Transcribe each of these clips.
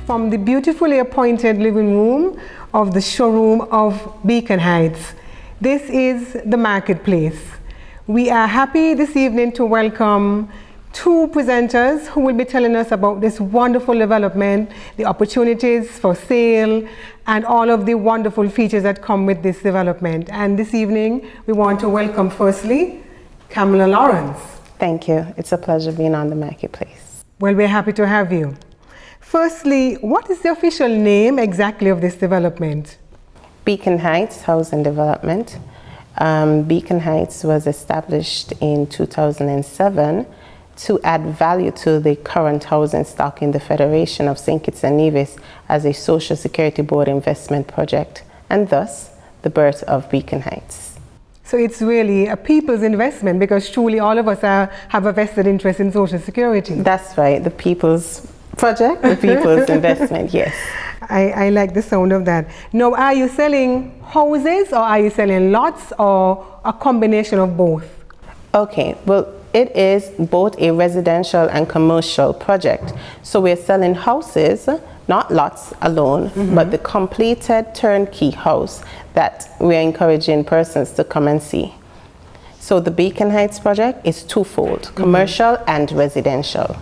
from the beautifully appointed living room of the showroom of Beacon Heights. This is the marketplace. We are happy this evening to welcome two presenters who will be telling us about this wonderful development, the opportunities for sale, and all of the wonderful features that come with this development. And this evening, we want to welcome firstly, Kamala Lawrence. Thank you. It's a pleasure being on the marketplace. Well, we're happy to have you. Firstly, what is the official name exactly of this development? Beacon Heights Housing Development. Beacon Heights was established in 2007 to add value to the current housing stock in the Federation of St. Kitts and Nevis as a Social Security Board investment project, and thus the birth of Beacon Heights. So it's really a people's investment, because truly all of us have a vested interest in Social Security. That's right, the people's project, the people's investment, yes. I like the sound of that. Now, are you selling houses, or are you selling lots, or a combination of both? Okay, well, it is both a residential and commercial project. So we're selling houses, not lots alone, but the completed turnkey house that we're encouraging persons to come and see. So the Beacon Heights project is twofold, commercial and residential.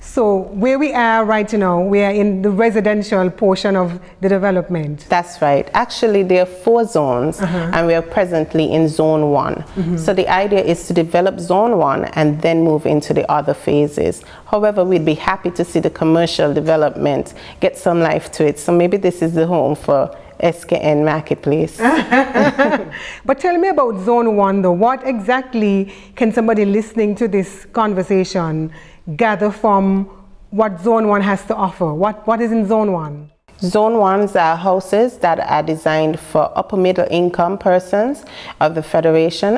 So where we are right now, we are in the residential portion of the development. That's right. Actually, there are 4 zones, and we are presently in zone 1. So the idea is to develop zone 1 and then move into the other phases. However, we'd be happy to see the commercial development get some life to it. So maybe this is the home for SKN Marketplace. But tell me about zone 1 though. What exactly can somebody listening to this conversation gather from what zone 1 has to offer? What is in zone 1? Zone 1s are houses that are designed for upper middle income persons of the Federation.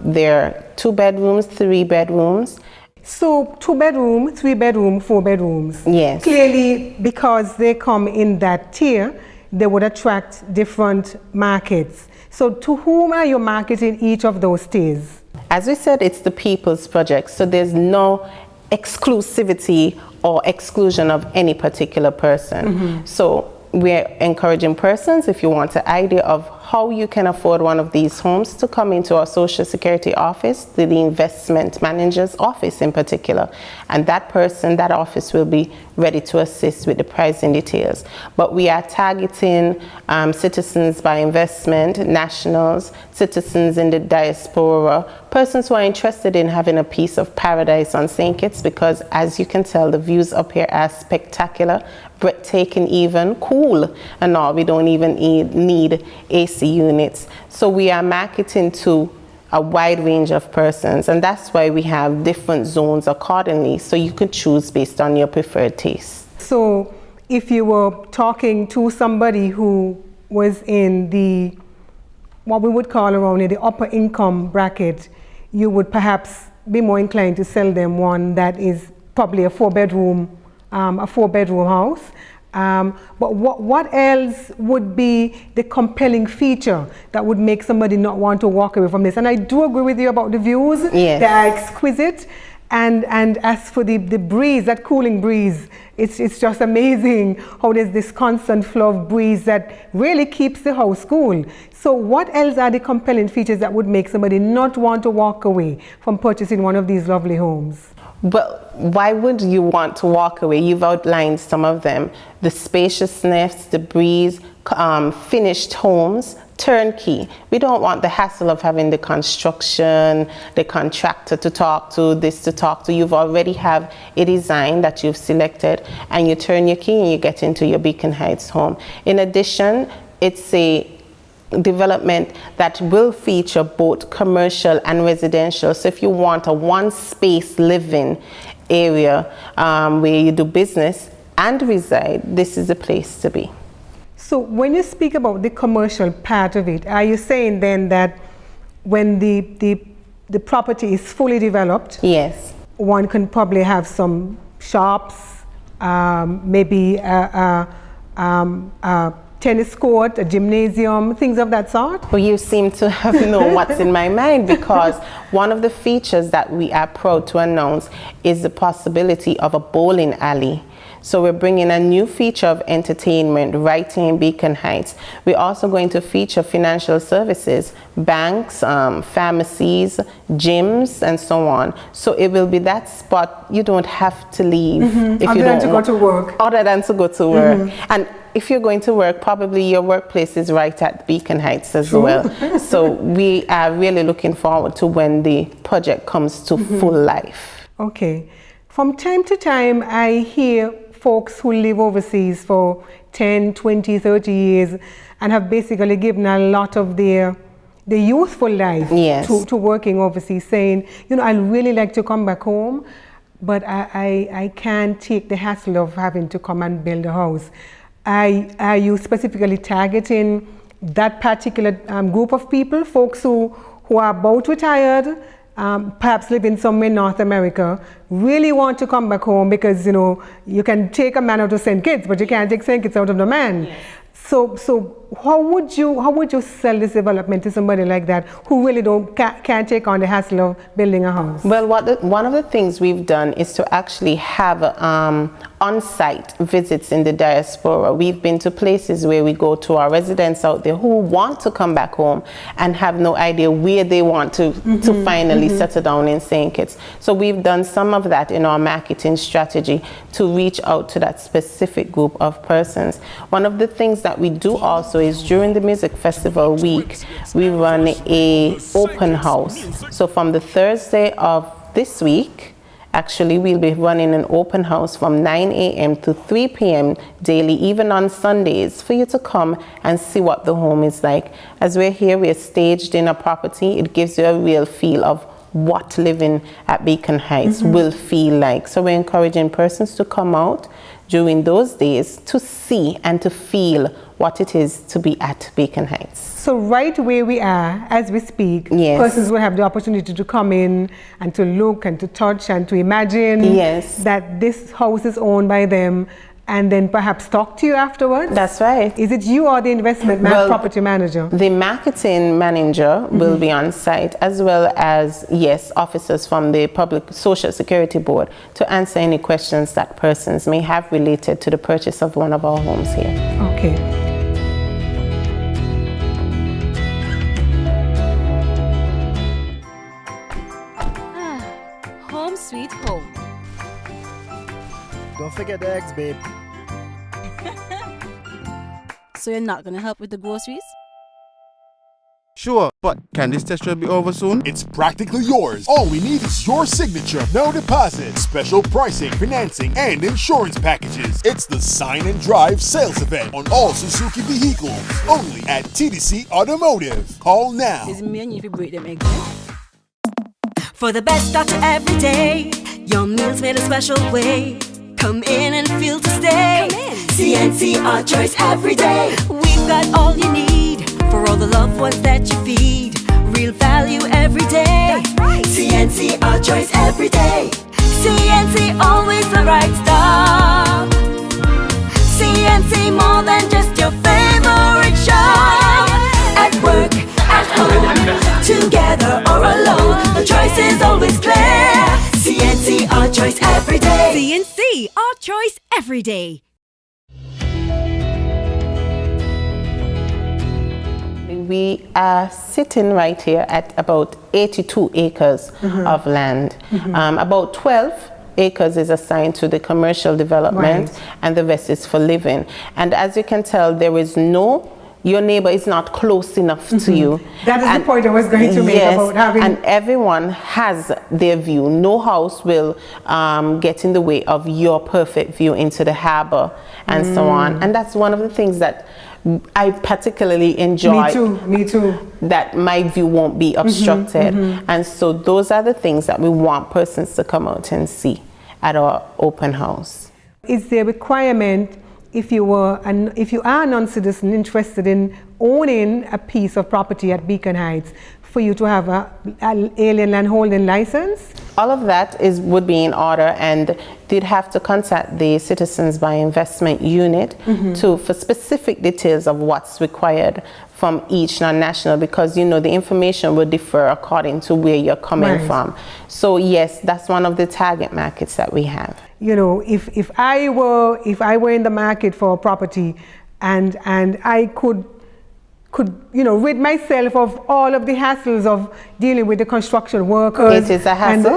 They're 2 bedrooms, 3 bedrooms. So 2 bedroom, 3 bedroom, 4 bedrooms. Yes. Clearly, because they come in that tier, they would attract different markets. So to whom are you marketing each of those tiers? As we said, it's the people's project, so there's no exclusivity or exclusion of any particular person. So we're encouraging persons, if you want an idea of how you can afford one of these homes, to come into our Social Security office, the investment manager's office in particular. And that person, that office will be ready to assist with the pricing details. But we are targeting citizens by investment, nationals, citizens in the diaspora, persons who are interested in having a piece of paradise on St. Kitts, because as you can tell, the views up here are spectacular, breathtaking even, cool and all. We don't even need AC units. So we are marketing to a wide range of persons, and that's why we have different zones accordingly, so you can choose based on your preferred taste. So if you were talking to somebody who was in the, what we would call around the upper income bracket, you would perhaps be more inclined to sell them one that is probably a 4-bedroom house. But what else would be the compelling feature that would make somebody not want to walk away from this? And I do agree with you about the views. Yes. They are exquisite. And as for the breeze, that cooling breeze, it's just amazing how there's this constant flow of breeze that really keeps the house cool. So what else are the compelling features that would make somebody not want to walk away from purchasing one of these lovely homes? But why would you want to walk away? You've outlined some of them. The spaciousness, the breeze, finished homes, turnkey. We don't want the hassle of having the construction, the contractor to talk to, this to talk to. You've already have a design that you've selected, and you turn your key and you get into your Beacon Heights home. In addition, it's a development that will feature both commercial and residential. So if you want a one-space living area where you do business and reside, this is the place to be. So when you speak about the commercial part of it, are you saying then that when the property is fully developed, yes, one can probably have some shops, maybe tennis court, a gymnasium, things of that sort? Well, you seem to have known what's in my mind, because one of the features that we are proud to announce is the possibility of a bowling alley. So we're bringing a new feature of entertainment right here in Beacon Heights. We're also going to feature financial services, banks, pharmacies, gyms, and so on. So it will be that spot you don't have to leave if other you than don't to go to work. Other than to go to work. And if you're going to work, probably your workplace is right at Beacon Heights as well. So we are really looking forward to when the project comes to full life. Okay. From time to time, I hear folks who live overseas for 10, 20, 30 years and have basically given a lot of their youthful life to working overseas, saying, you know, I'd really like to come back home, but I can't take the hassle of having to come and build a house. Are you specifically targeting that particular group of people, folks who are about retired, perhaps living somewhere in North America, really want to come back home because, you know, you can take a man out of St. Kitts, but you can't take St. Kitts out of the man. Yes. So how would you sell this development to somebody like that who really can't take on the hassle of building a house? Well, one of the things we've done is to actually have on-site visits in the diaspora. We've been to places where we go to our residents out there who want to come back home and have no idea where they want to finally settle down in St. Kitts. So we've done some of that in our marketing strategy to reach out to that specific group of persons. One of the things that we do also is during the music festival week, we run a open house. So from the Thursday of this week, actually, we'll be running an open house from 9 a.m. to 3 p.m. daily, even on Sundays, for you to come and see what the home is like. As we're here, we're staged in a property. It gives you a real feel of what living at Beacon Heights will feel like. So we're encouraging persons to come out during those days to see and to feel what it is to be at Beacon Heights. So right where we are, as we speak, persons will have the opportunity to come in and to look and to touch and to imagine that this house is owned by them, and then perhaps talk to you afterwards? That's right. Is it you or the investment property manager? The marketing manager will be on site, as well as, officers from the Public Social Security Board to answer any questions that persons may have related to the purchase of one of our homes here. Okay. Home sweet home. Don't forget the eggs, babe. So you're not gonna help with the groceries? Sure, but can this test drive be over soon? It's practically yours. All we need is your signature, no deposit, special pricing, financing, and insurance packages. It's the Sign and Drive sales event on all Suzuki vehicles, only at TDC Automotive. Call now. Is me and you if you break them eggs? For the best starter every day, your meals made a special way. Come in and feel to stay. CNC, our choice every day. We've got all you need for all the loved ones that you feed. Real value every day. That's right. CNC, our choice every day. CNC, always the right stuff. CNC, more than just your favorite shop. At work, at home, together or alone, the choice is always clear. CNC, our choice every day. CNC, our choice every day. We are sitting right here at about 82 acres of land. About 12 acres is assigned to the commercial development, and the rest is for living. And as you can tell, there is your neighbor is not close enough to you. That is the point I was going to make about having... And everyone has their view. No house will get in the way of your perfect view into the harbor and so on. And that's one of the things that I particularly enjoy. Me too. That my view won't be obstructed. And so those are the things that we want persons to come out and see at our open house. Is there a requirement if you are a non-citizen interested in owning a piece of property at Beacon Heights for you to have an alien land holding license? All of that would be in order, and they'd have to contact the Citizens by Investment Unit for specific details of what's required from each non-national, because the information will differ according to where you're coming from. So yes, that's one of the target markets that we have. you know, if I were in the market for a property and I could you know, rid myself of all of the hassles of dealing with the construction workers. It is a hassle.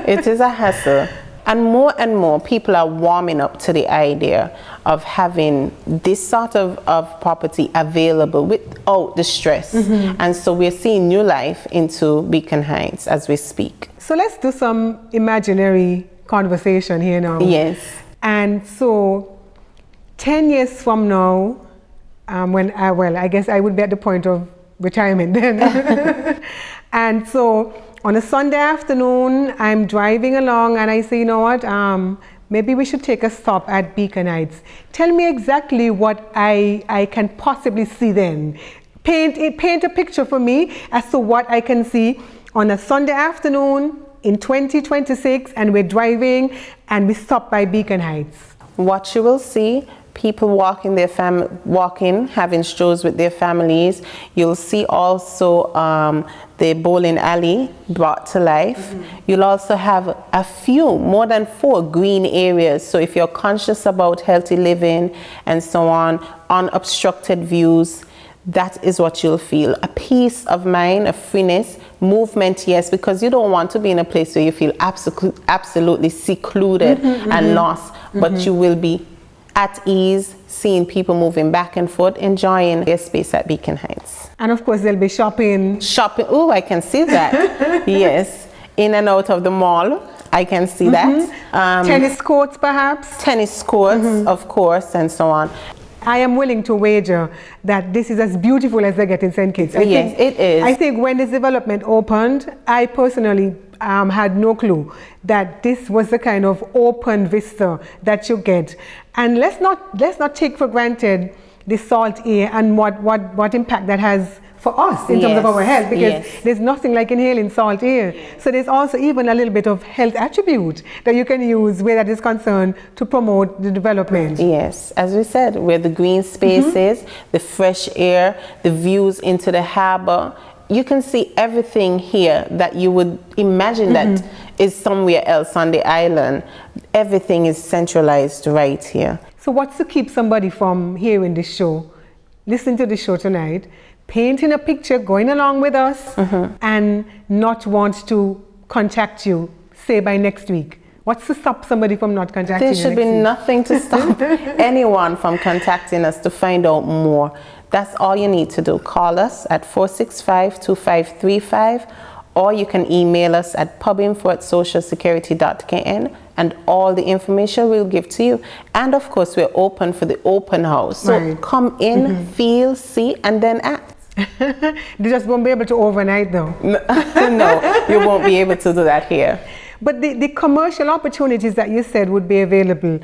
It is a hassle. And more people are warming up to the idea of having this sort of property available without the stress. And so we're seeing new life into Beacon Heights as we speak. So let's do some imaginary conversation here now. Yes. And so 10 years from now, I guess I would be at the point of retirement then. And so on a Sunday afternoon, I'm driving along and I say, you know what, maybe we should take a stop at Beacon Heights. Tell me exactly what I can possibly see then. Paint a picture for me as to what I can see on a Sunday afternoon in 2026, and we're driving and we stop by Beacon Heights. What you will see, people walking, having strolls with their families. You'll see also the bowling alley brought to life. You'll also have a few, more than 4 green areas. So if you're conscious about healthy living and so on, unobstructed views, that is what you'll feel. A peace of mind, a freeness, movement, yes, because you don't want to be in a place where you feel absolutely secluded and lost, but you will be at ease, seeing people moving back and forth, enjoying their space at Beacon Heights. And of course, there'll be shopping. Shopping, oh, I can see that. Yes, in and out of the mall, I can see that. Tennis courts, perhaps? Tennis courts, of course, and so on. I am willing to wager that this is as beautiful as they get in St. Kitts. Yes, it is. I think when this development opened, I personally had no clue that this was the kind of open vista that you get. And let's not take for granted the salt air and what impact that has for us in terms of our health, because there's nothing like inhaling salt air. So there's also even a little bit of health attribute that you can use where that is concerned to promote the development. Yes, as we said, where the green spaces, the fresh air, the views into the harbor, you can see everything here that you would imagine that is somewhere else on the island. Everything is centralized right here. So what's to keep somebody from hearing this show, listening to the show tonight, painting a picture, going along with us, and not want to contact you, say by next week? What's to stop somebody from not contacting you? There should be nothing to stop anyone from contacting us to find out more. That's all you need to do. Call us at 465-2535, or you can email us at pubinfo@socialsecurity.kn, and all the information we'll give to you. And of course, we're open for the open house. So come in, feel, see, and then act. They just won't be able to overnight though. No, you won't be able to do that here. But the commercial opportunities that you said would be available,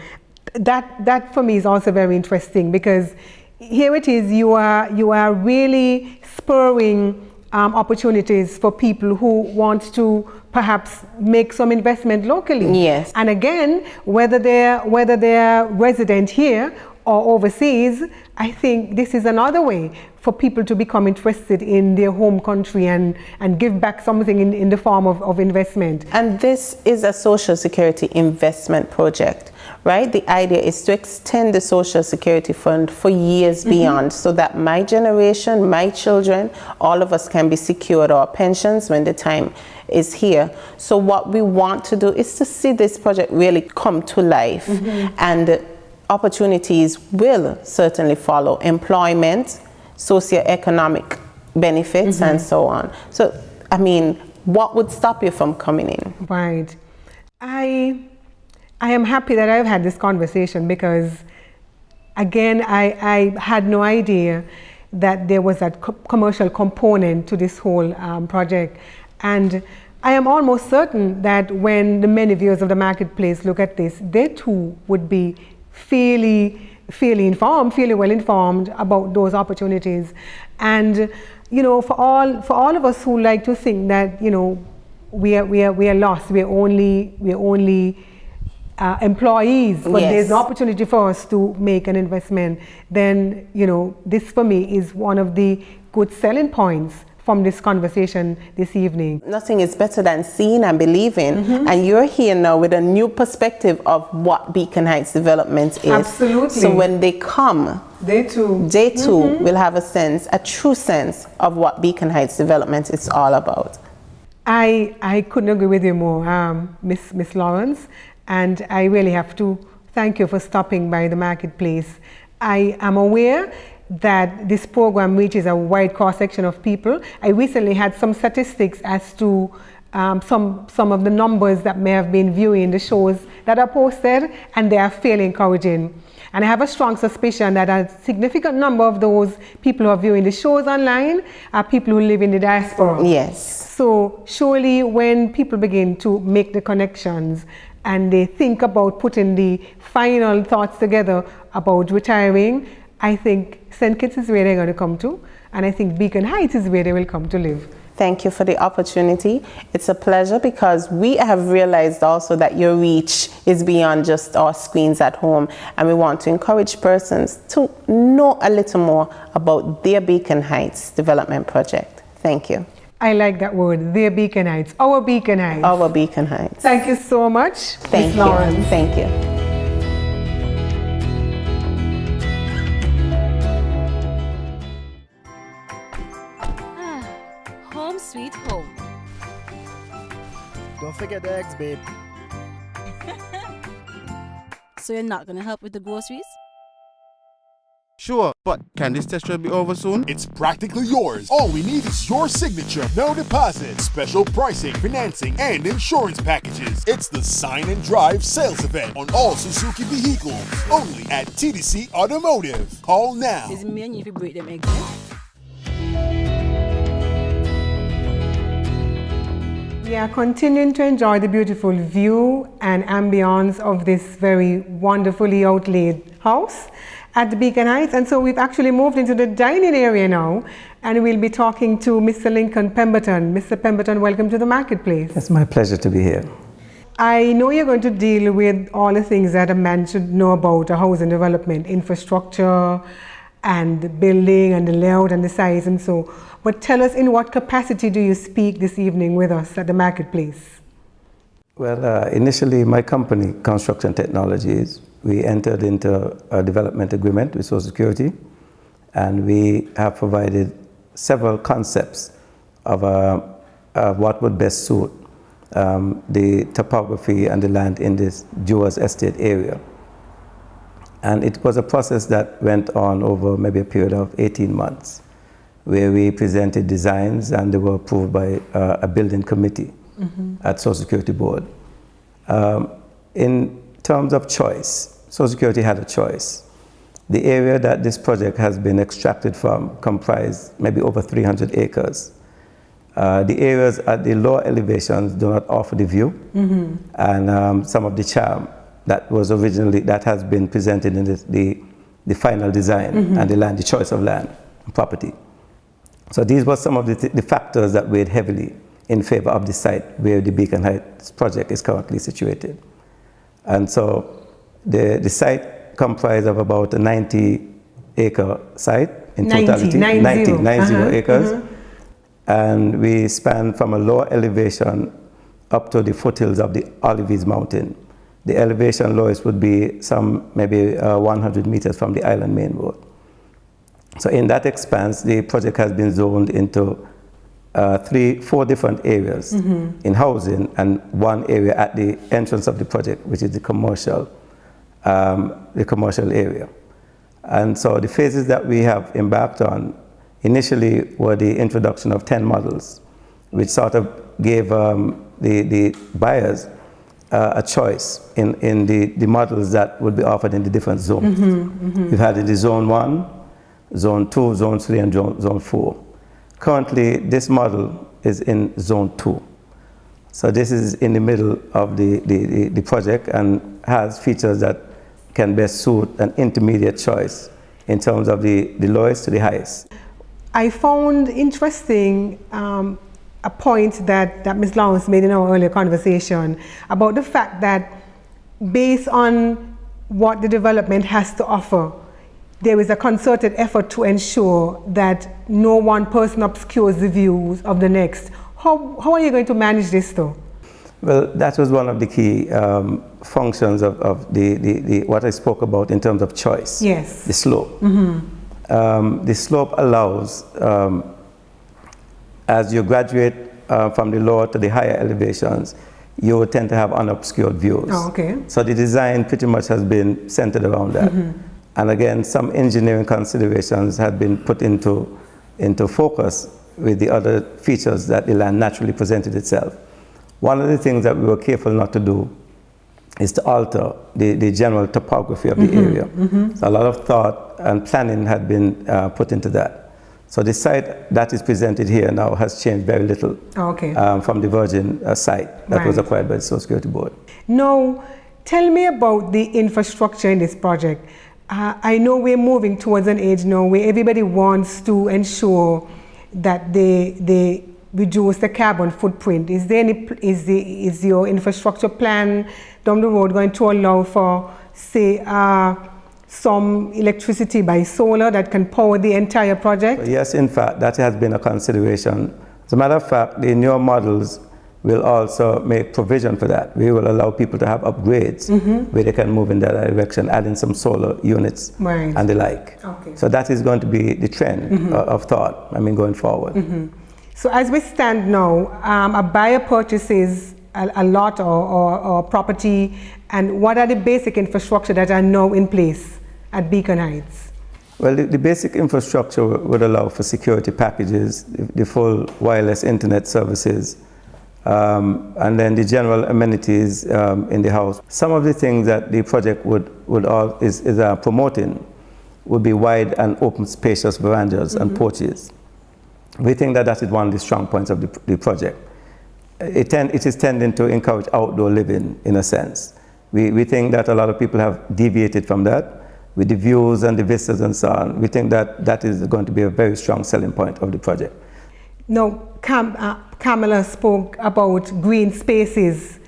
that for me is also very interesting, because here it is, you are really spurring opportunities for people who want to perhaps make some investment locally. Yes. And again, whether they're resident here or overseas, I think this is another way for people to become interested in their home country and give back something in the form of investment. And this is a Social Security investment project, right? The idea is to extend the Social Security Fund for years beyond, so that my generation, my children, all of us can be secured our pensions when the time is here. So what we want to do is to see this project really come to life, and opportunities will certainly follow: employment, socioeconomic benefits, and so on. So, I mean, what would stop you from coming in? Right. I am happy that I've had this conversation, because again, I had no idea that there was that commercial component to this whole project. And I am almost certain that when the many viewers of the marketplace look at this, they too would be fairly well informed about those opportunities. And you know, for all of us who like to think that, you know, we are lost, we're only employees, but there's an opportunity for us to make an investment, then, you know, this for me is one of the good selling points from this conversation this evening. Nothing is better than seeing and believing, and you're here now with a new perspective of what Beacon Heights development is. Absolutely. So when they come, They too will have a true sense of what Beacon Heights development is all about. I couldn't agree with you more, Miss Lawrence, and I really have to thank you for stopping by the marketplace. I am aware that this program reaches a wide cross-section of people. I recently had some statistics as to some of the numbers that may have been viewing the shows that are posted, and they are fairly encouraging. And I have a strong suspicion that a significant number of those people who are viewing the shows online are people who live in the diaspora. Yes. So surely when people begin to make the connections and they think about putting the final thoughts together about retiring, I think St. Kitts is where they're going to come to, and I think Beacon Heights is where they will come to live. Thank you for the opportunity. It's a pleasure because we have realized also that your reach is beyond just our screens at home, and we want to encourage persons to know a little more about their Beacon Heights development project. Thank you. I like that word, their Beacon Heights, our Beacon Heights. Our Beacon Heights. Thank you so much, Thank Ms. you. Lawrence. Thank you. Home sweet home. Don't forget the eggs, babe. So you're not gonna help with the groceries? Sure, but can this test drive be over soon? It's practically yours. All we need is your signature, no deposit, special pricing, financing, and insurance packages. It's the Sign and Drive sales event on all Suzuki vehicles, only at TDC Automotive. Call now. Is me and you if you break them eggs? Eh? We are continuing to enjoy the beautiful view and ambience of this very wonderfully outlaid house at the Beacon Heights, and so we've actually moved into the dining area now, and we'll be talking to Mr. Lincoln Pemberton. Mr. Pemberton, welcome to the marketplace. It's my pleasure to be here. I know you're going to deal with all the things that a man should know about a housing development, infrastructure and the building and the layout and the size and so. But tell us, in what capacity do you speak this evening with us at the marketplace? Well, initially my company, Construction Technologies, we entered into a development agreement with Social Security, and we have provided several concepts of what would best suit the topography and the land in this Jewers Estate area. And it was a process that went on over maybe a period of 18 months, where we presented designs and they were approved by a building committee at Social Security Board. In terms of choice, Social Security had a choice. The area that this project has been extracted from comprised maybe over 300 acres. The areas at the lower elevations do not offer the view and some of the charm that was originally, that has been presented in the final design and the land, the choice of land and property. So these were some of the factors that weighed heavily in favor of the site where the Beacon Heights project is currently situated. And so the site comprised of about a 90-acre site in totality, 90 acres. And we span from a lower elevation up to the foothills of the Olives Mountain. The elevation lowest would be some maybe 100 meters from the island main road. So in that expanse, the project has been zoned into 4 different areas in housing, and one area at the entrance of the project, which is the commercial area. And so the phases that we have embarked on initially were the introduction of 10 models, which sort of gave the buyers a choice in the models that would be offered in the different zones. We've had in the Zone 1, Zone 2, Zone 3, and Zone 4. Currently, this model is in Zone 2. So this is in the middle of the project and has features that can best suit an intermediate choice in terms of the lowest to the highest. I found interesting a point that Ms. Lawrence made in our earlier conversation about the fact that based on what the development has to offer, there is a concerted effort to ensure that no one person obscures the views of the next. How are you going to manage this though? Well, that was one of the key functions of the what I spoke about in terms of choice. Yes. The slope. The slope allows, as you graduate from the lower to the higher elevations, you will tend to have unobscured views. Oh, okay. So the design pretty much has been centered around that. And again, some engineering considerations had been put into focus with the other features that the land naturally presented itself. One of the things that we were careful not to do is to alter the general topography of the area. So a lot of thought and planning had been put into that. So the site that is presented here now has changed very little from the virgin site that was acquired by the Social Security Board. Now, tell me about the infrastructure in this project. I know we're moving towards an age now where everybody wants to ensure that they reduce the carbon footprint. Is there any, is your infrastructure plan down the road going to allow for, say, some electricity by solar that can power the entire project? Yes, in fact, that has been a consideration. As a matter of fact, the newer models will also make provision for that. We will allow people to have upgrades where they can move in that direction, adding some solar units and the like. So that is going to be the trend of thought, going forward. So as we stand now, a buyer purchases a lot or property, and what are the basic infrastructure that are now in place at Beacon Heights? Well, the basic infrastructure would allow for security packages, the full wireless internet services, and then the general amenities in the house. Some of the things that the project is promoting would be wide and open, spacious verandas and porches. We think that that is one of the strong points of the project. It is tending to encourage outdoor living in a sense. We think that a lot of people have deviated from that with the views and the vistas and so on. We think that that is going to be a very strong selling point of the project. Now, Kamala spoke about green spaces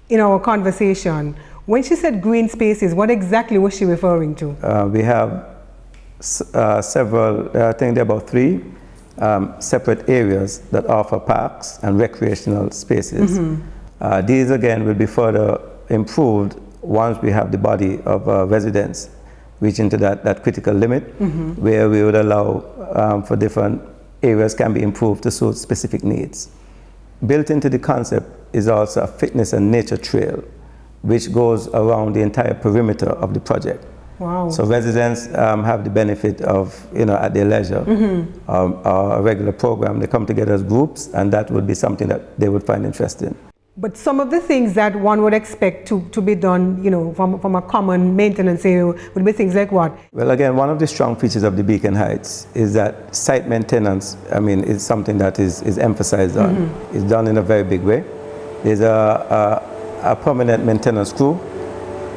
in our conversation. When she said green spaces, what exactly was she referring to? We have several, I think there are about 3 separate areas that offer parks and recreational spaces. These again will be further improved once we have the body of residents reaching to that critical limit, where we would allow for different areas can be improved to suit specific needs. Built into the concept is also a fitness and nature trail, which goes around the entire perimeter of the project. Wow. So residents have the benefit of, at their leisure, a regular program. They come together as groups, and that would be something that they would find interesting. But some of the things that one would expect to be done, from a common maintenance area would be things like what? Well, again, one of the strong features of the Beacon Heights is that site maintenance, is something that is emphasized on. It's done in a very big way. There's a permanent maintenance crew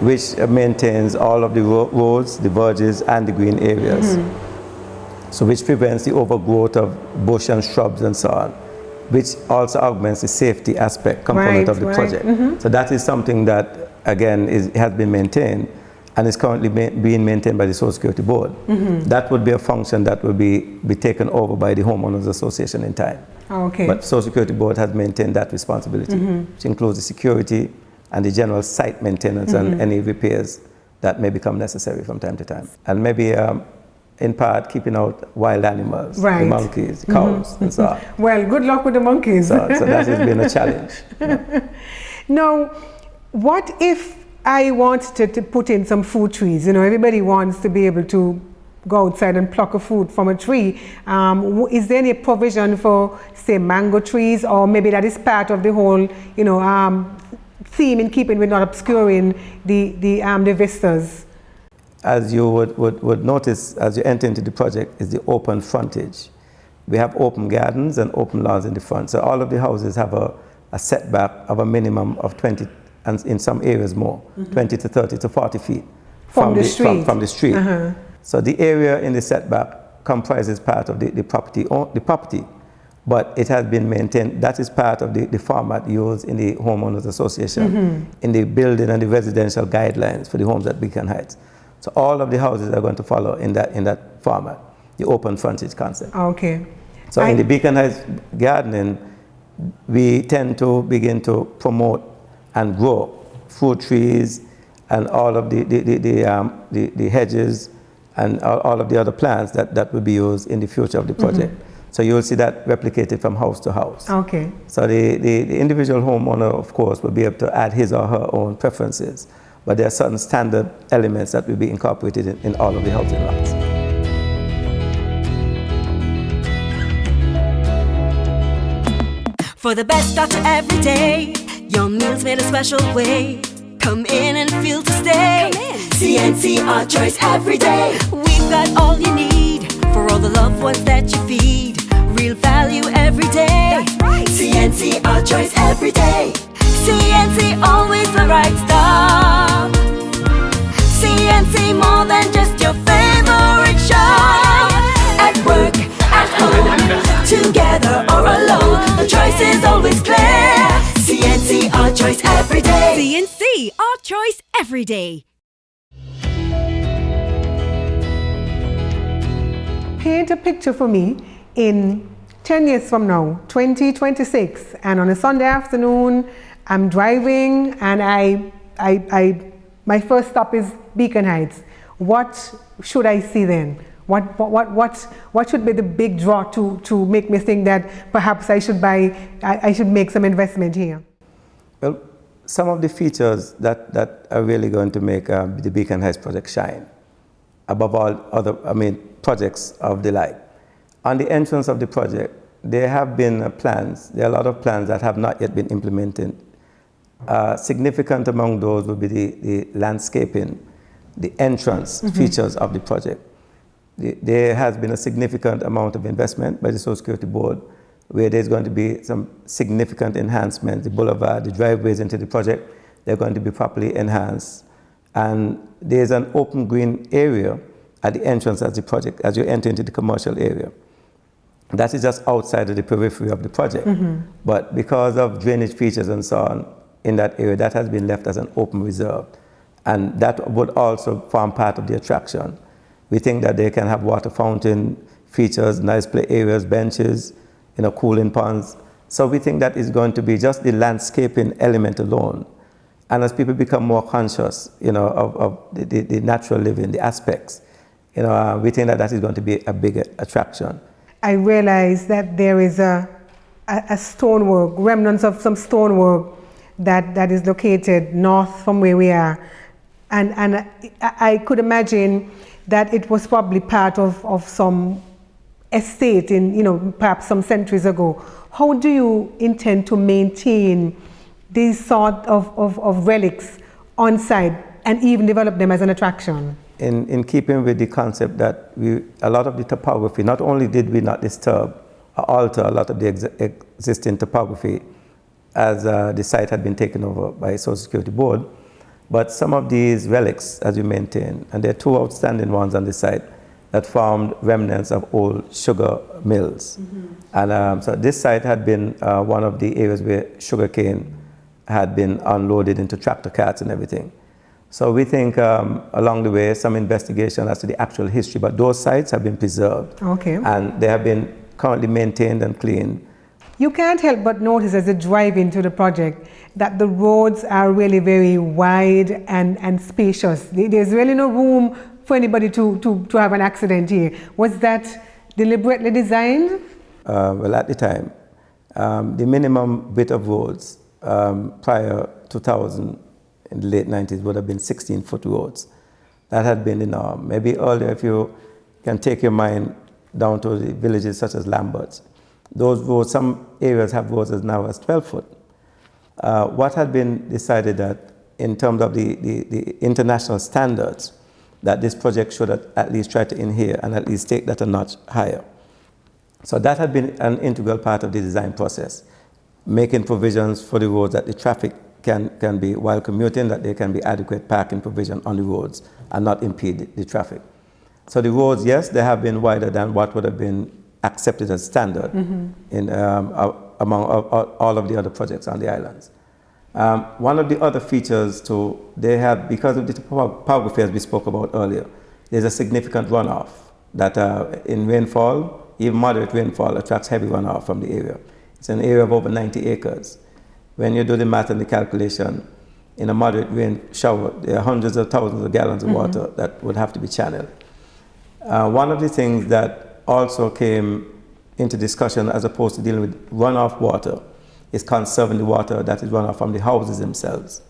which maintains all of the roads, the verges, and the green areas. So which prevents the overgrowth of bush and shrubs and so on, which also augments the safety aspect component of the project. So that is something that, again, has been maintained and is currently being maintained by the Social Security Board. That would be a function that would be taken over by the Homeowners Association in time. But Social Security Board has maintained that responsibility, which includes the security and the general site maintenance and any repairs that may become necessary from time to time. And maybe in part keeping out wild animals, the monkeys, the cows, and so on. Well, good luck with the monkeys. So that has been a challenge. Now, what if I wanted to put in some fruit trees? Everybody wants to be able to go outside and pluck a fruit from a tree. Is there any provision for, say, mango trees, or maybe that is part of the whole, theme in keeping with not obscuring the vistas? As you would notice as you enter into the project is the open frontage. We have open gardens and open lawns in the front. So all of the houses have a setback of a minimum of 20, and in some areas more, 20 to 30 to 40 feet from the street. So the area in the setback comprises part of the property, but it has been maintained. That is part of the format used in the Homeowners Association, in the building and the residential guidelines for the homes at Beacon Heights. So all of the houses are going to follow in that format, the open frontage concept. Okay. So in the Beacon Heights gardening, we tend to begin to promote and grow fruit trees and all of the hedges and all of the other plants that will be used in the future of the project. So you'll see that replicated from house to house. Okay. So the individual homeowner, of course, will be able to add his or her own preferences, but there are certain standard elements that will be incorporated in all of the housing lots. For the best start to every day, your meals made a special way. Come in and feel to stay. CNC, our choice every day. We've got all you need for all the loved ones that you feed. Real value every day. That's right. CNC, our choice every day. CNC, always the right stuff. CNC, more than just your favorite shop. At work, at home, together or alone, the choice is always clear. CNC, our choice every day. CNC, our choice every day. Paint a picture for me in 10 years from now, 2026, and on a Sunday afternoon, I'm driving and my first stop is Beacon Heights. What should I see then? What should be the big draw to make me think that perhaps I should make some investment here? Well, some of the features that are really going to make the Beacon Heights project shine, above all other, projects of the like. On the entrance of the project, there have been plans, there are a lot of plans that have not yet been implemented. Significant among those will be the landscaping, the entrance features of the project. There has been a significant amount of investment by the Social Security Board where there's going to be some significant enhancements. The boulevard, the driveways into the project, they're going to be properly enhanced. And there's an open green area at the entrance of the project as you enter into the commercial area. That is just outside of the periphery of the project. But because of drainage features and so on in that area, that has been left as an open reserve. And that would also form part of the attraction. We think that they can have water fountain features, nice play areas, benches, cooling ponds. So we think that is going to be just the landscaping element alone. And as people become more conscious, of the natural living, the aspects, we think that is going to be a bigger attraction. I realize that there is a stonework, remnants of some stonework that is located north from where we are. And I could imagine that it was probably part of some estate in, perhaps some centuries ago. How do you intend to maintain these sort of relics on site and even develop them as an attraction? In keeping with the concept that a lot of the topography, not only did we not disturb or alter a lot of the existing topography as the site had been taken over by Social Security Board, but some of these relics, as we maintain, and there are two outstanding ones on the site that formed remnants of old sugar mills. And so this site had been one of the areas where sugarcane had been unloaded into tractor carts and everything. So we think along the way, some investigation as to the actual history, but those sites have been preserved. Okay. And they have been currently maintained and cleaned. You can't help but notice as you drive into the project that the roads are really very wide and spacious. There's really no room for anybody to have an accident here. Was that deliberately designed? Well, at the time, the minimum width of roads prior to 2000 in the late 90s would have been 16-foot roads. That had been the norm. Maybe earlier, if you can take your mind down to the villages such as Lambert's, those roads, some areas have roads as now as 12-foot. What had been decided that in terms of the international standards, that this project should at least try to adhere and at least take that a notch higher. So that had been an integral part of the design process, making provisions for the roads that the traffic can be, while commuting, that there can be adequate parking provision on the roads and not impede the traffic. So the roads, yes, they have been wider than what would have been accepted as standard in, among all of the other projects on the islands. One of the other features too, they have, because of the topography as we spoke about earlier, there's a significant runoff that in rainfall, even moderate rainfall, attracts heavy runoff from the area. It's an area of over 90 acres. When you do the math and the calculation, in a moderate rain shower, there are hundreds of thousands of gallons of water that would have to be channeled. One of the things that also came into discussion as opposed to dealing with runoff water is conserving the water that is runoff from the houses themselves.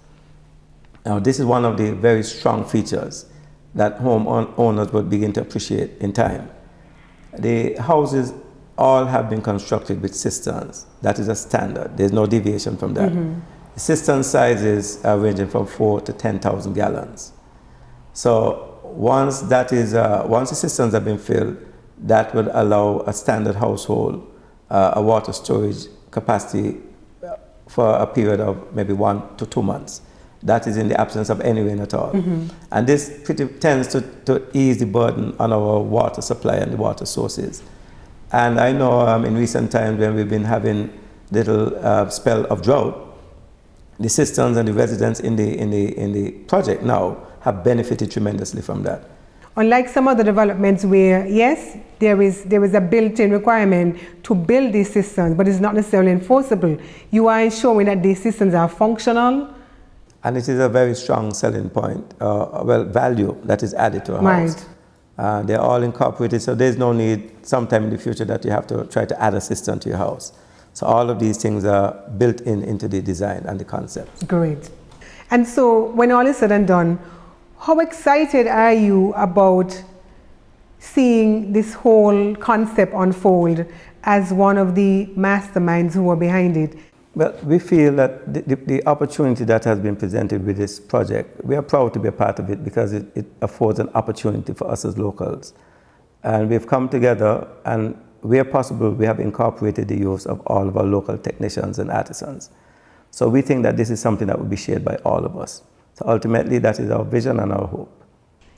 Now, this is one of the very strong features that homeowners would begin to appreciate in time. The houses all have been constructed with cisterns. That is a standard. There's no deviation from that. The cistern sizes are ranging from 4 to 10,000 gallons. So once the cisterns have been filled, that would allow a standard household a water storage capacity for a period of maybe 1 to 2 months. That is in the absence of any rain at all. And this tends to ease the burden on our water supply and the water sources. And I know in recent times when we've been having little spell of drought, the cisterns and the residents in the project now have benefited tremendously from that. Unlike some other developments where, yes, there is a built-in requirement to build these cisterns, but it's not necessarily enforceable. You are ensuring that these cisterns are functional. And it is a very strong selling point, value that is added to a house. They're all incorporated, so there's no need sometime in the future that you have to try to add a cistern to your house. So all of these things are built into the design and the concept. Great. And so when all is said and done, how excited are you about seeing this whole concept unfold as one of the masterminds who are behind it? Well, we feel that the opportunity that has been presented with this project, we are proud to be a part of it because it affords an opportunity for us as locals. And we've come together, and where possible, we have incorporated the use of all of our local technicians and artisans. So we think that this is something that will be shared by all of us. So ultimately, that is our vision and our hope.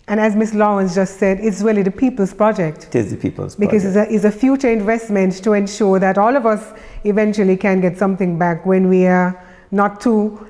And as Ms. Lawrence just said, it's really the people's project. It is the people's project. Because it's a future investment to ensure that all of us eventually can get something back when we are not too,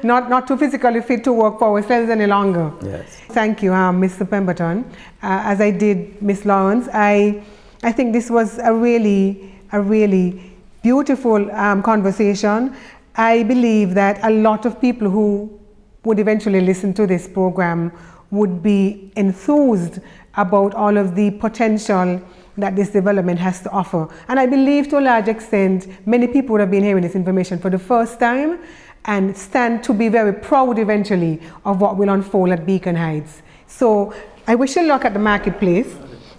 not too physically fit to work for ourselves any longer. Yes. Thank you, Mr. Pemberton. As I did Ms. Lawrence, I think this was a really beautiful conversation. I believe that a lot of people who would eventually listen to this program would be enthused about all of the potential that this development has to offer. And I believe to a large extent, many people would have been hearing this information for the first time and stand to be very proud eventually of what will unfold at Beacon Heights. So I wish you luck at the marketplace.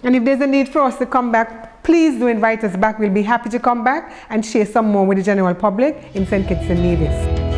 And if there's a need for us to come back, please do invite us back. We'll be happy to come back and share some more with the general public in St. Kitts and Nevis.